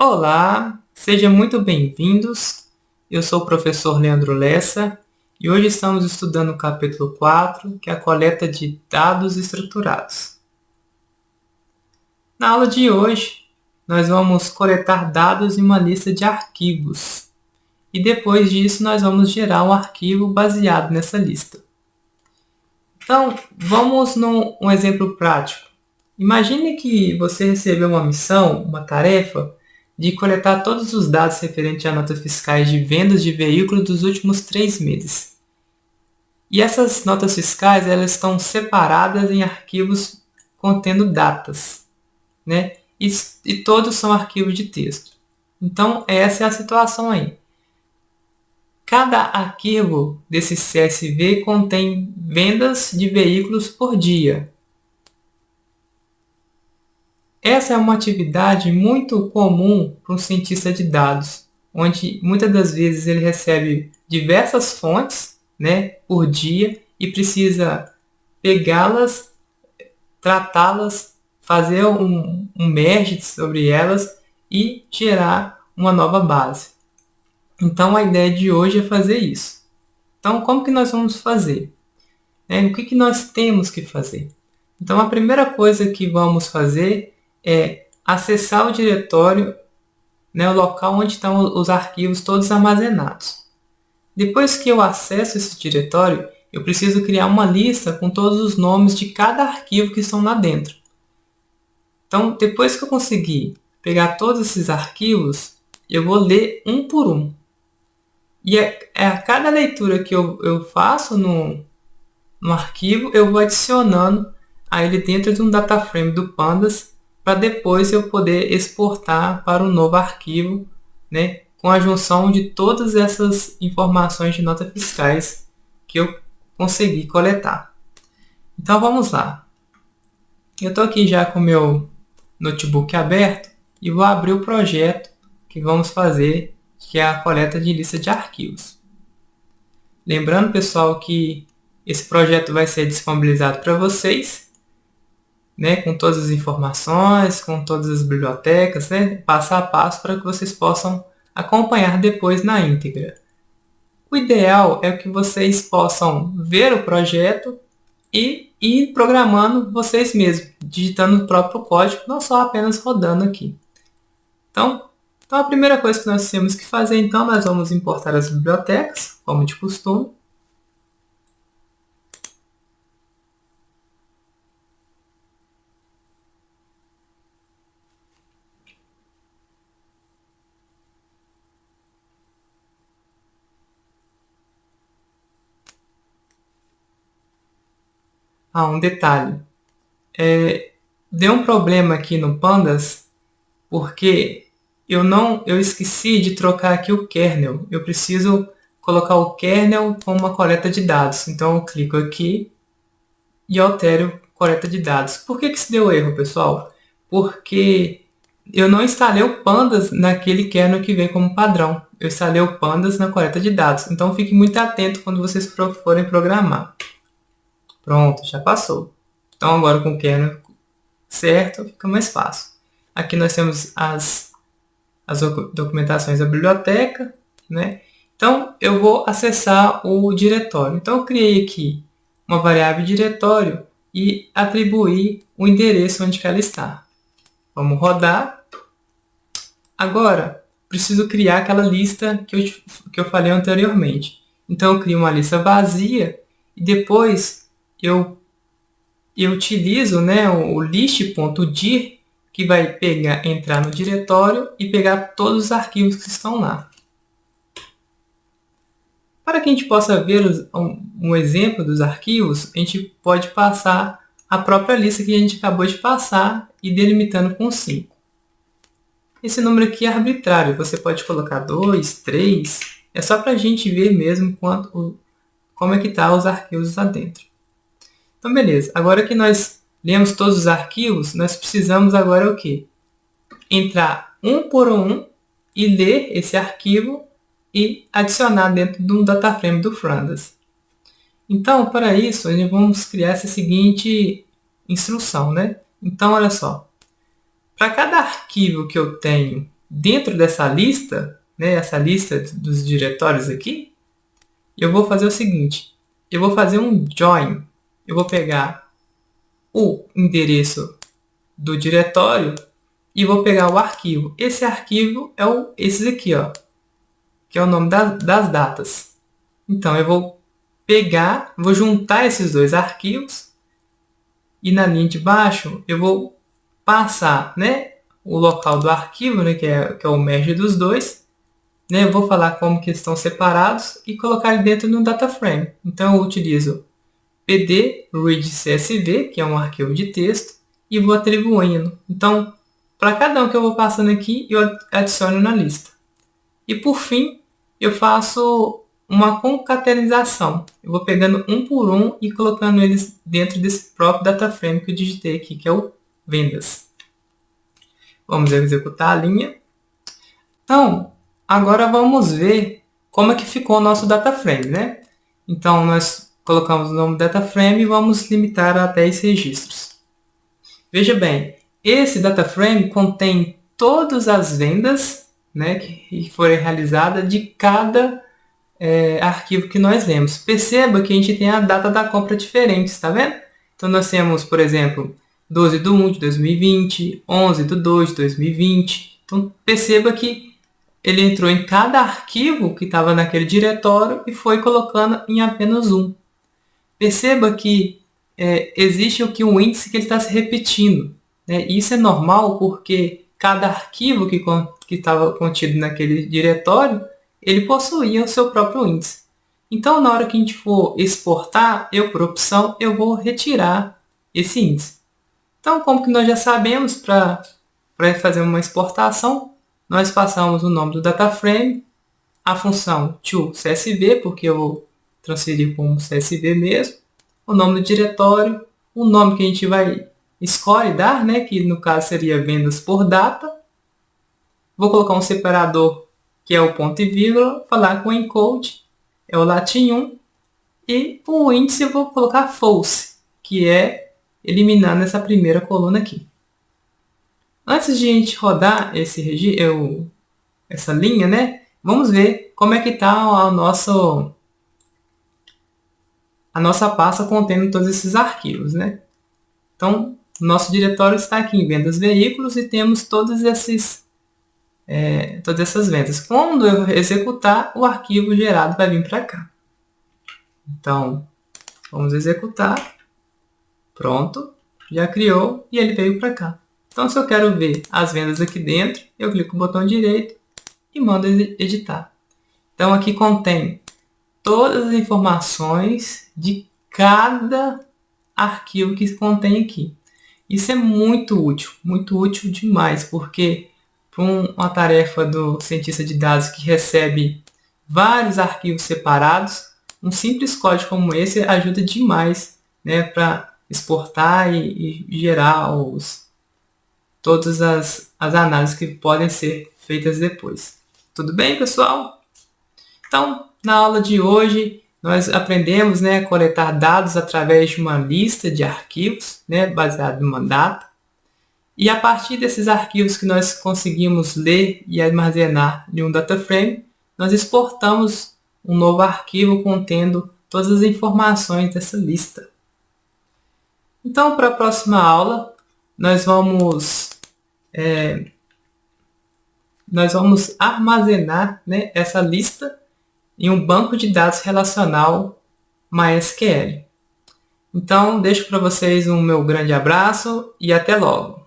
Olá, sejam muito bem-vindos. Eu sou o professor Leandro Lessa e hoje estamos estudando o capítulo 4, que é a coleta de dados estruturados. Na aula de hoje, nós vamos coletar dados em uma lista de arquivos e depois disso nós vamos gerar um arquivo baseado nessa lista. Então, vamos num exemplo prático. Imagine que você recebeu uma missão, uma tarefa, de coletar todos os dados referentes a notas fiscais de vendas de veículos dos últimos 3 meses. E essas notas fiscais elas estão separadas em arquivos contendo datas, né? E todos são arquivos de texto. Então, essa é a situação aí. Cada arquivo desse CSV contém vendas de veículos por dia. Essa é uma atividade muito comum para um cientista de dados, onde muitas das vezes ele recebe diversas fontes, né, por dia e precisa pegá-las, tratá-las, fazer um merge sobre elas e gerar uma nova base. Então a ideia de hoje é fazer isso. Então como que nós vamos fazer? O que nós temos que fazer? Então a primeira coisa que vamos fazer é acessar o diretório, o local onde estão os arquivos todos armazenados. Depois que eu acesso esse diretório, eu preciso criar uma lista com todos os nomes de cada arquivo que estão lá dentro. Então, depois que eu conseguir pegar todos esses arquivos, eu vou ler um por um. E a cada leitura que eu faço no arquivo, eu vou adicionando a ele dentro de um data frame do Pandas, para depois eu poder exportar para um novo arquivo, com a junção de todas essas informações de notas fiscais que eu consegui coletar. Então vamos lá. Eu estou aqui já com o meu notebook aberto e vou abrir o projeto que vamos fazer, que é a coleta de lista de arquivos. Lembrando, pessoal, que esse projeto vai ser disponibilizado para vocês, com todas as informações, com todas as bibliotecas, passo a passo para que vocês possam acompanhar depois na íntegra. O ideal é que vocês possam ver o projeto e ir programando vocês mesmos, digitando o próprio código, não só apenas rodando aqui. Então a primeira coisa que nós temos que fazer, então, nós vamos importar as bibliotecas, como de costume. Um detalhe. Deu um problema aqui no Pandas, porque eu esqueci de trocar aqui o kernel. Eu preciso colocar o kernel como uma coleta de dados. Então eu clico aqui e altero coleta de dados. Por que isso deu erro, pessoal? Porque eu não instalei o Pandas naquele kernel que vem como padrão. Eu instalei o Pandas na coleta de dados. Então fique muito atento quando vocês forem programar. Pronto, já passou. Então agora com o kernel certo fica mais fácil. Aqui nós temos as documentações da biblioteca, Então eu vou acessar o diretório. Então eu criei aqui uma variável diretório e atribuir o endereço onde ela está. Vamos rodar. Agora preciso criar aquela lista que eu falei anteriormente. Então eu crio uma lista vazia e depois eu utilizo o list.dir, que vai entrar no diretório e pegar todos os arquivos que estão lá. Para que a gente possa ver um exemplo dos arquivos, a gente pode passar a própria lista que a gente acabou de passar e delimitando com 5. Esse número aqui é arbitrário, você pode colocar 2, 3, é só para a gente ver mesmo como é que estão os arquivos lá dentro. Então beleza, agora que nós lemos todos os arquivos, nós precisamos agora o quê? Entrar um por um e ler esse arquivo e adicionar dentro de um data frame do Pandas. Então, para isso, nós vamos criar essa seguinte instrução, Então, olha só. Para cada arquivo que eu tenho dentro dessa lista, né, essa lista dos diretórios aqui, eu vou fazer o seguinte, eu vou fazer um join, eu vou pegar o endereço do diretório e vou pegar o arquivo. Esse arquivo é esses aqui, ó, que é o nome das datas. Então, eu vou pegar, vou juntar esses dois arquivos e na linha de baixo eu vou passar, né, o local do arquivo, né, que é o merge dos dois. Né, eu vou falar como que estão separados e colocar ele dentro de um data frame. Então, eu utilizo pd read csv, que é um arquivo de texto, e vou atribuindo. Então, para cada um que eu vou passando aqui, eu adiciono na lista. E por fim, eu faço uma concatenação. Eu vou pegando um por um e colocando eles dentro desse próprio data frame que eu digitei aqui, que é o vendas. Vamos executar a linha. Então, agora vamos ver como é que ficou o nosso data frame, né? Então, nós colocamos o nome data frame e vamos limitar a 10 registros. Veja bem, esse data frame contém todas as vendas, né, que foram realizadas de cada arquivo que nós lemos. Perceba que a gente tem a data da compra diferente, está vendo? Então nós temos, por exemplo, 12/1 de 2020, 11/2 de 2020. Então perceba que ele entrou em cada arquivo que estava naquele diretório e foi colocando em apenas um. Perceba que existe aqui um índice que ele está se repetindo. Né? Isso é normal porque cada arquivo que estava contido naquele diretório, ele possuía o seu próprio índice. Então, na hora que a gente for exportar, por opção, eu vou retirar esse índice. Então, como que nós já sabemos, para fazer uma exportação, nós passamos o nome do data frame, a função toCSV, porque eu vou transferir como CSV mesmo, o nome do diretório, o nome que a gente vai escolhe dar, né, que no caso seria vendas por data. Vou colocar um separador, que é o ponto e vírgula, falar com o encode, é o latim 1, e o índice eu vou colocar false, que é eliminando essa primeira coluna aqui. Antes de a gente rodar essa linha, né, vamos ver como é que está a nossa pasta contendo todos esses arquivos, né? Então, nosso diretório está aqui em vendas veículos e temos todas essas vendas. Quando eu executar, o arquivo gerado vai vir para cá. Então, vamos executar. Pronto, já criou e ele veio para cá. Então, se eu quero ver as vendas aqui dentro, eu clico no botão direito e mando editar. Então, aqui contém todas as informações de cada arquivo que contém aqui. Isso é muito útil demais, porque para uma tarefa do cientista de dados que recebe vários arquivos separados, um simples código como esse ajuda demais, né, para exportar e gerar todas as análises que podem ser feitas depois. Tudo bem, pessoal? Então, na aula de hoje, nós aprendemos, né, a coletar dados através de uma lista de arquivos, né, baseado em uma data. E a partir desses arquivos que nós conseguimos ler e armazenar em um data frame, nós exportamos um novo arquivo contendo todas as informações dessa lista. Então, para a próxima aula, nós vamos armazenar, né, essa lista em um banco de dados relacional MySQL. Então, deixo para vocês um meu grande abraço e até logo!